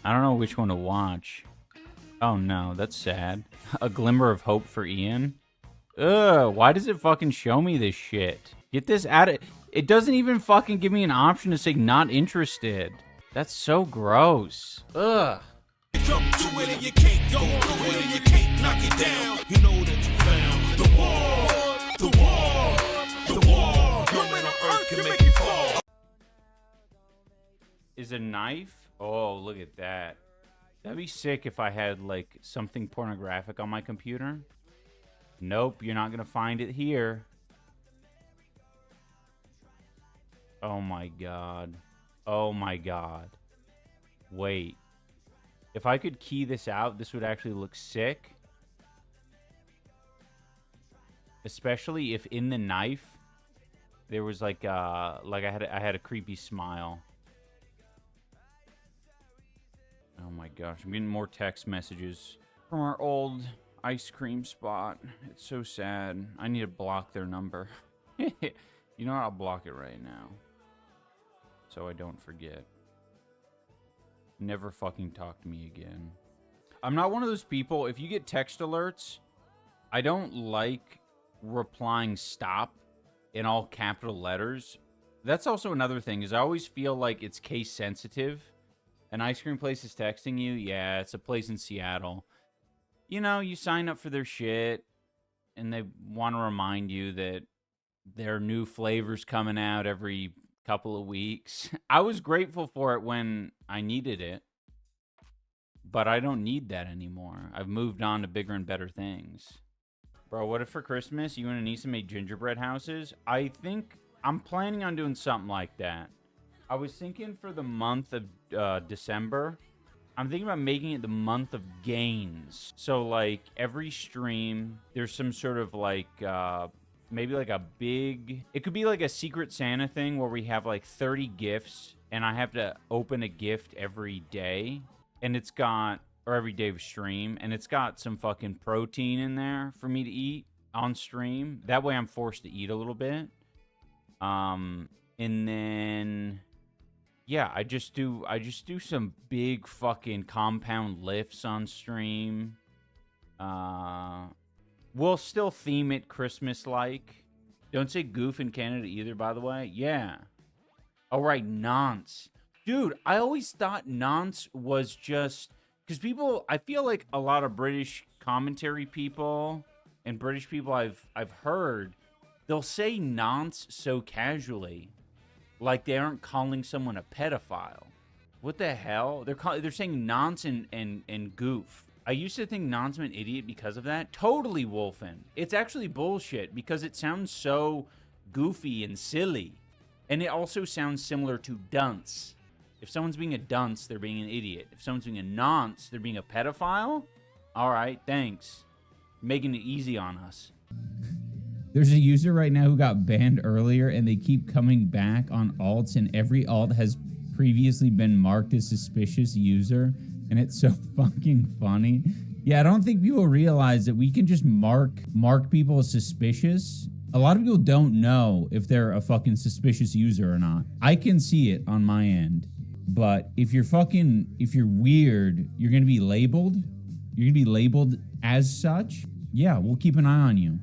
I don't know which one to watch. Oh no, that's sad. A glimmer of hope for Ian. Ugh, why does it fucking show me this shit? Get this out of... It doesn't even fucking give me an option to say not interested. That's so gross. Ugh. Jump to it and you can't go through it and you can't knock it down. You know that you found the wall, the wall, the wall. No man on earth can make you fall. Is a knife? Oh, look at that. That'd be sick if I had, like, something pornographic on my computer. Nope, you're not gonna find it here. Oh my god. Oh my god. Wait. If I could key this out, this would actually look sick. Especially if in the knife there was like I had a creepy smile. Oh my gosh, I'm getting more text messages from our old ice cream spot. It's so sad. I need to block their number. You know what? I'll block it right now. So I don't forget. Never fucking talk to me again. I'm not one of those people, if you get text alerts, I don't like replying stop in all capital letters. That's also another thing, is I always feel like it's case sensitive. An ice cream place is texting you. Yeah, it's a place in Seattle. You know, you sign up for their shit, and they want to remind you that there are new flavors coming out every couple of weeks. I was grateful for it when I needed it, but I don't need that anymore. I've moved on to bigger and better things. Bro, what if for Christmas you and Anissa made gingerbread houses? I think I'm planning on doing something like that. I was thinking for the month of December, I'm thinking about making it the month of gains. So, like, every stream, there's some sort of, like, maybe, like, a big... It could be, like, a Secret Santa thing where we have, like, 30 gifts, and I have to open a gift every day. And it's got... Or every day of stream. And it's got some fucking protein in there for me to eat on stream. That way I'm forced to eat a little bit. And then... Yeah, I just do some big fucking compound lifts on stream. We'll still theme it Christmas-like. Don't say goof in Canada either, by the way. Yeah. All right, nonce. Dude, I always thought nonce was just... Because people... I feel like a lot of British commentary people and British people I've heard, they'll say nonce so casually. Like they aren't calling someone a pedophile. What the hell? They're saying nonce and goof. I used to think nonce meant idiot because of that. Totally, Wolfen. It's actually bullshit because it sounds so goofy and silly. And it also sounds similar to dunce. If someone's being a dunce, they're being an idiot. If someone's being a nonce, they're being a pedophile? All right, thanks. Making it easy on us. There's a user right now who got banned earlier, and they keep coming back on alts, and every alt has previously been marked as suspicious user, and it's so fucking funny. Yeah, I don't think people realize that we can just mark people as suspicious. A lot of people don't know if they're a fucking suspicious user or not. I can see it on my end, but if you're weird, you're gonna be labeled. You're gonna be labeled as such. Yeah, we'll keep an eye on you.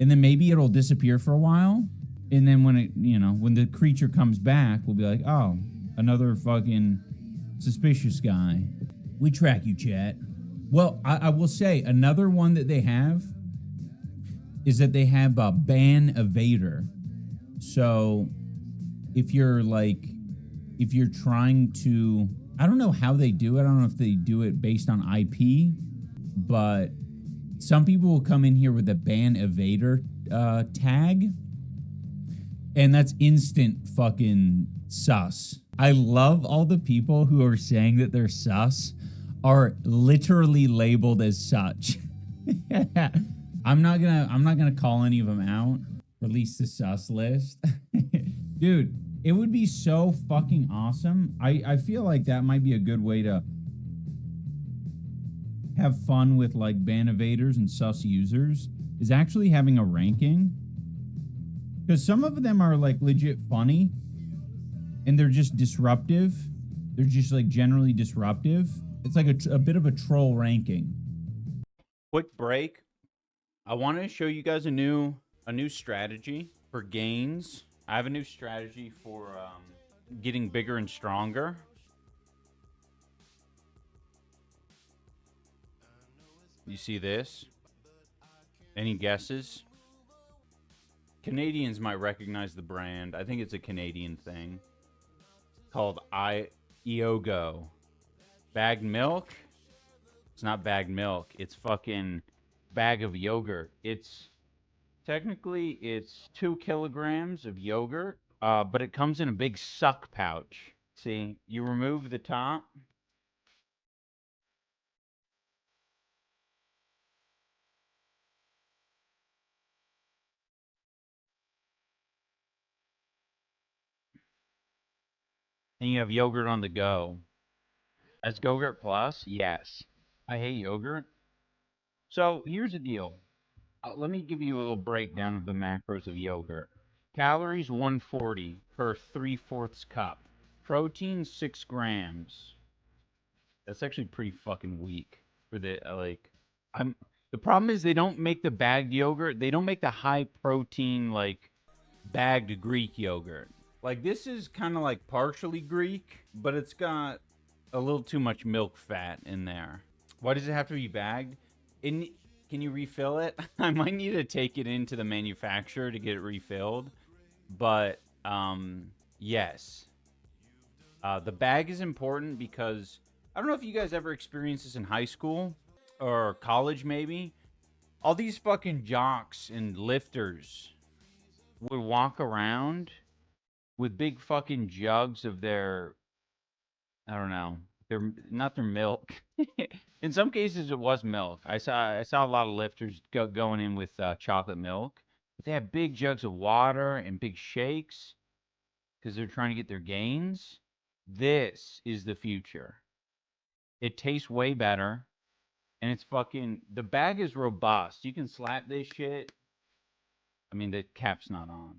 And then maybe it'll disappear for a while. And then when it, when the creature comes back, we'll be like, oh, another fucking suspicious guy. We track you, chat. Well, I will say another one that they have is that they have a ban evader. So if you're trying to, I don't know how they do it. I don't know if they do it based on IP, but some people will come in here with a ban evader tag, and that's instant fucking sus. I love all the people who are saying that they're sus are literally labeled as such. I'm not gonna call any of them out. Release the sus list. Dude, it would be so fucking awesome. I feel like that might be a good way to have fun with like ban evaders and sus users, is actually having a ranking, because some of them are like legit funny and they're just disruptive. They're just like generally disruptive. It's like a bit of a troll ranking. Quick break. I wanted to show you guys a new strategy for gains. I have a new strategy for getting bigger and stronger. You see this? Any guesses? Canadians might recognize the brand. I think it's a Canadian thing. Called Iogo. Bagged milk? It's not bagged milk. It's fucking bag of yogurt. It's technically 2 kilograms of yogurt, but it comes in a big suck pouch. See, you remove the top. And you have yogurt on the go. As Go-Gurt Plus? Yes. I hate yogurt. So here's the deal. Let me give you a little breakdown of the macros of yogurt. Calories 140 per 3/4 cup. Protein 6 grams. That's actually pretty fucking weak for the the problem is they don't make the bagged yogurt. They don't make the high protein like bagged Greek yogurt. Like this is kind of like partially Greek, but it's got a little too much milk fat in there. Why does it have to be bagged? Can you refill it? I might need to take it into the manufacturer to get it refilled. But yes. The bag is important because I don't know if you guys ever experienced this in high school or college maybe. All these fucking jocks and lifters would walk around with big fucking jugs of their, I don't know, not their milk. In some cases, it was milk. I saw a lot of lifters going in with chocolate milk. But they have big jugs of water and big shakes because they're trying to get their gains. This is the future. It tastes way better. And it's fucking, the bag is robust. You can slap this shit. I mean, the cap's not on.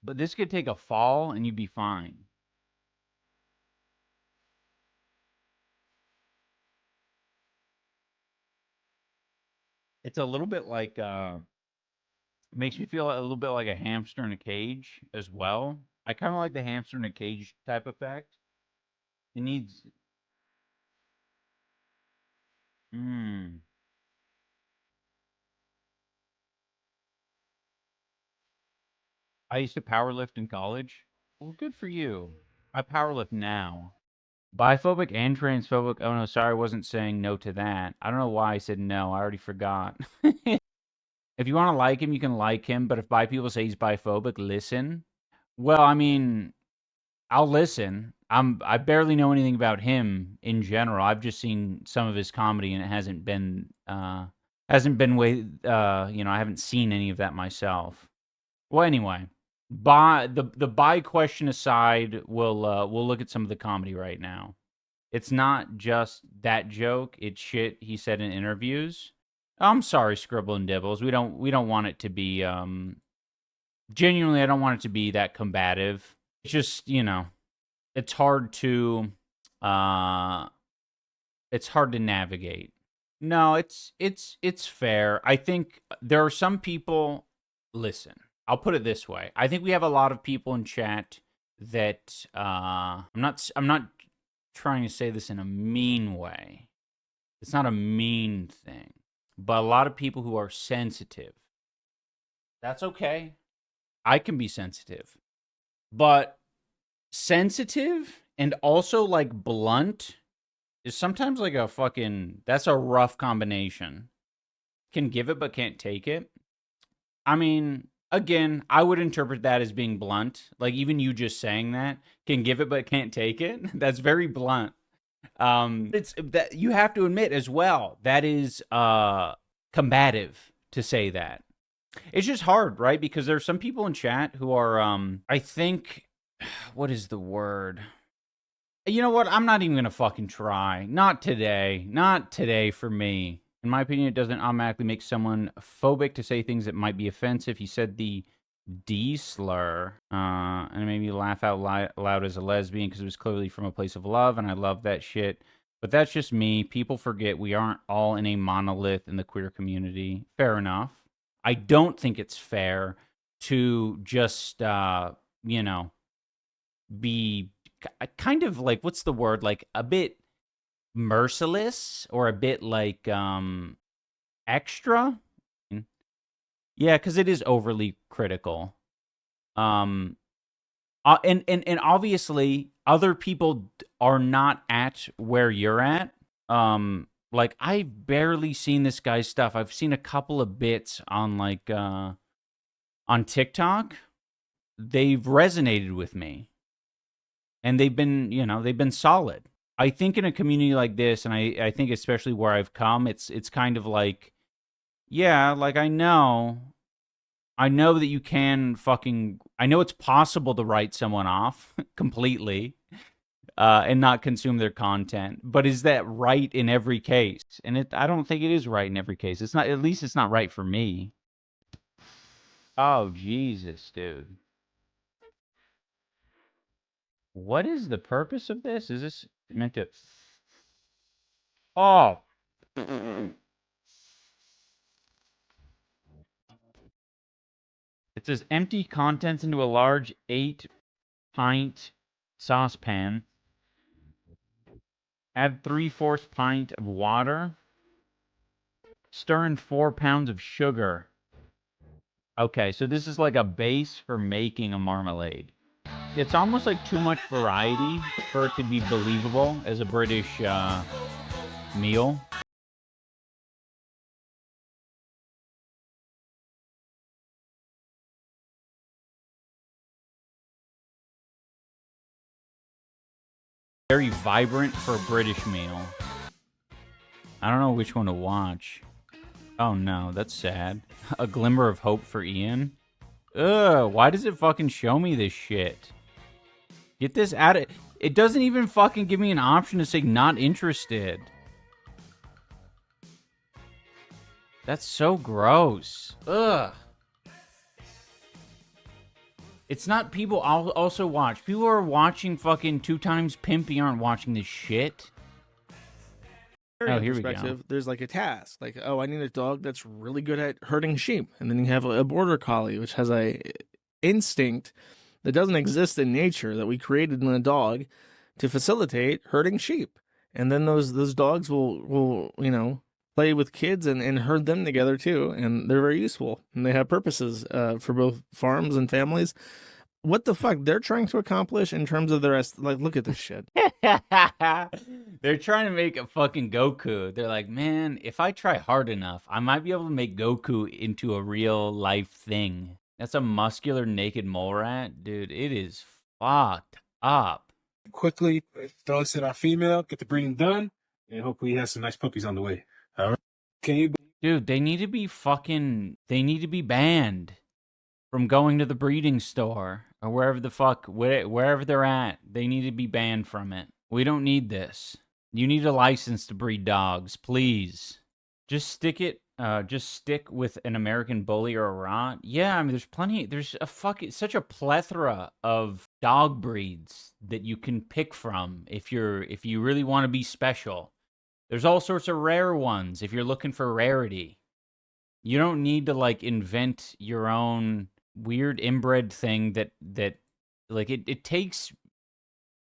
But this could take a fall and you'd be fine. It's a little bit like, makes me feel a little bit like a hamster in a cage as well. I kind of like the hamster in a cage type effect. It needs... I used to powerlift in college. Well, good for you. I powerlift now. Biphobic and transphobic. Oh no, sorry, I wasn't saying no to that. I don't know why I said no. I already forgot. If you want to like him, you can like him. But if bi people say he's biphobic, listen. Well, I mean, I'll listen. I barely know anything about him in general. I've just seen some of his comedy, and it hasn't been way. I haven't seen any of that myself. Well, anyway, the bi question aside, we'll look at some of the comedy right now. It's not just that joke; it's shit he said in interviews. I'm sorry, Scribble and Dibbles. We don't want it to be genuinely. I don't want it to be that combative. It's just it's hard to navigate. No, it's fair. I think there are some people. Listen, I'll put it this way. I think we have a lot of people in chat that I'm not trying to say this in a mean way. It's not a mean thing. But a lot of people who are sensitive. That's okay. I can be sensitive. But sensitive and also like blunt is sometimes like a fucking, that's a rough combination. Can give it but can't take it. I mean, again, I would interpret that as being blunt. Like even you just saying that, can give it but can't take it. That's very blunt. It's that you have to admit as well, that is combative to say that. It's just hard, right? Because there's some people in chat who are I think, what is the word? You know what? I'm not even gonna fucking try. Not today. Not today for me. In my opinion, it doesn't automatically make someone phobic to say things that might be offensive. He said the D-slur, and it made me laugh out loud as a lesbian because it was clearly from a place of love, and I love that shit. But that's just me. People forget we aren't all in a monolith in the queer community. Fair enough. I don't think it's fair to just, you know, be kind of like, what's the word? Like a bit merciless or a bit like extra. Yeah, because it is overly critical. And obviously other people are not at where you're at. Like I've barely seen this guy's stuff. I've seen a couple of bits on like on TikTok. They've resonated with me. And they've been, you know, they've been solid. I think in a community like this, and I think especially where I've come, it's kind of like, yeah, like I know that you can I know it's possible to write someone off completely and not consume their content. But is that right in every case? And I don't think it is right in every case. It's not, at least it's not right for me. Oh, Jesus, dude. What is the purpose of this? Is this meant to... Oh. It says empty contents into a large 8-pint saucepan. Add 3/4 pint of water. Stir in 4 pounds of sugar. Okay, so this is like a base for making a marmalade. It's almost like too much variety for it to be believable as a British meal. Very vibrant for a British meal. I don't know which one to watch. Oh no, that's sad. A glimmer of hope for Ian. Ugh, why does it fucking show me this shit? Get this out of... It doesn't even fucking give me an option to say not interested. That's so gross. Ugh. It's not people I'll also watch. People are watching fucking 2 Times Pimpy aren't watching this shit. Oh, here we go. There's like a task. Like, oh, I need a dog that's really good at herding sheep. And then you have a border collie, which has a instinct that doesn't exist in nature that we created in a dog to facilitate herding sheep. And then those dogs will you know, play with kids and herd them together too. And they're very useful. And they have purposes for both farms and families. What the fuck they're trying to accomplish in terms of the rest? Like, look at this shit. They're trying to make a fucking Goku. They're like, man, if I try hard enough, I might be able to make Goku into a real life thing. That's a muscular naked mole rat. Dude, it is fucked up. Quickly, dogs that are female, get the breeding done, and hopefully he has some nice puppies on the way. All right. Can you... Dude, they need to be banned from going to the breeding store or wherever the fuck, wherever they're at. They need to be banned from it. We don't need this. You need a license to breed dogs, please. Just stick with an American Bully or a Rot. Yeah, I mean, there's such a plethora of dog breeds that you can pick from if you really want to be special. There's all sorts of rare ones if you're looking for rarity. You don't need to like invent your own weird inbred thing that like it takes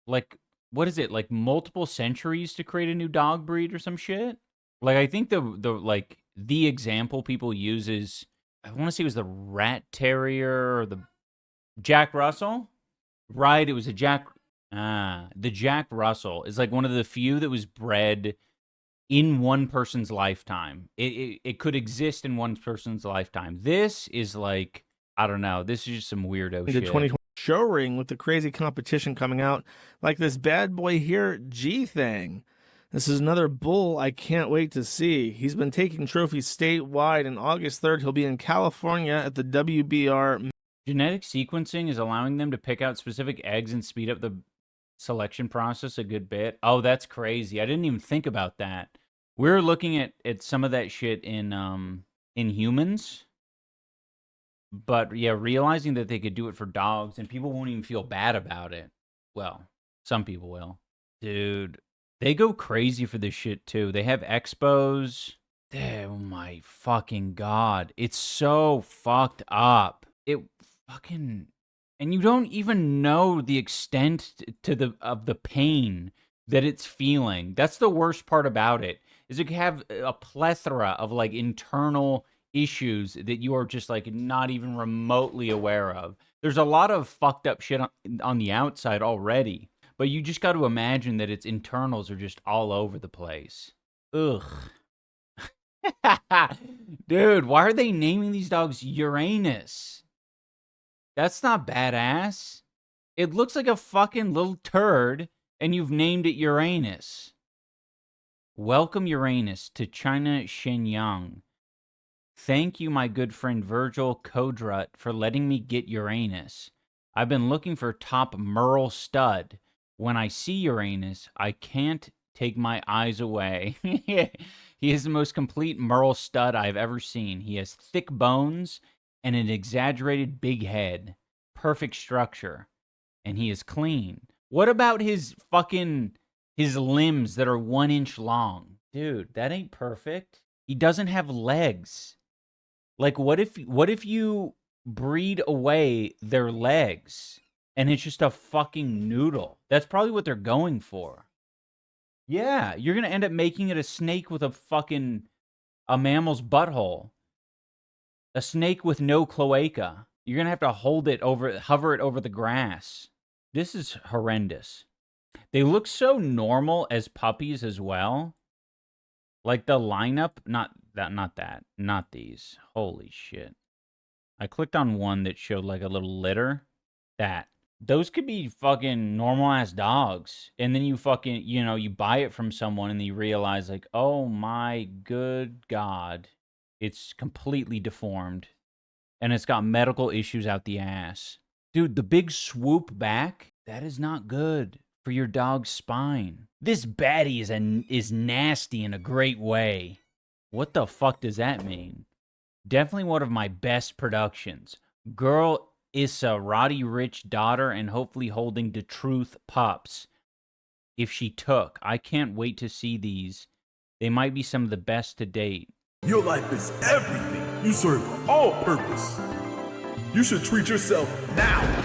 like, what is it, like multiple centuries to create a new dog breed or some shit? Like I think the example people use is, I want to say it was the Rat Terrier or the Jack Russell. Right, it was the Jack Russell is like one of the few that was bred in one person's lifetime. It could exist in one person's lifetime. This is like, I don't know. This is just some weirdo shit. The 2020 show ring with the crazy competition coming out, like this bad boy here, G thing. This is another bull I can't wait to see. He's been taking trophies statewide, and August 3rd he'll be in California at the WBR. Genetic sequencing is allowing them to pick out specific eggs and speed up the selection process a good bit. Oh, that's crazy. I didn't even think about that. We're looking at some of that shit in humans. But yeah, realizing that they could do it for dogs and people won't even feel bad about it. Well, some people will. Dude, they go crazy for this shit too. They have expos. Oh my fucking God. It's so fucked up. It fucking... And you don't even know the extent of the pain that it's feeling. That's the worst part about it. Is it can have a plethora of like internal issues that you are just like not even remotely aware of. There's a lot of fucked up shit on the outside already, but you just got to imagine that its internals are just all over the place. Ugh. Dude, why are they naming these dogs Uranus? That's not badass. It looks like a fucking little turd, and you've named it Uranus. Welcome, Uranus, to China Shenyang. Thank you, my good friend Virgil Kodrut, for letting me get Uranus. I've been looking for top Merle stud. When I see Uranus, I can't take my eyes away. He is the most complete Merle stud I've ever seen. He has thick bones and an exaggerated big head. Perfect structure. And he is clean. What about his limbs that are 1 inch long? Dude, that ain't perfect. He doesn't have legs. Like, what if you breed away their legs and it's just a fucking noodle? That's probably what they're going for. Yeah, you're going to end up making it a snake with a mammal's butthole. A snake with no cloaca. You're going to have to hover it over the grass. This is horrendous. They look so normal as puppies as well. Like the lineup, not these. Holy shit. I clicked on one that showed like a little litter. Those could be fucking normal ass dogs. And then you fucking, you buy it from someone and you realize like, oh my good God, it's completely deformed. And it's got medical issues out the ass. Dude, the big swoop back, that is not good for your dog's spine. This baddie is nasty in a great way. What the fuck does that mean? Definitely one of my best productions. Girl is a Roddy Rich daughter and hopefully holding the truth pups. If she took, I can't wait to see these. They might be some of the best to date. Your life is everything. You serve all purpose. You should treat yourself now.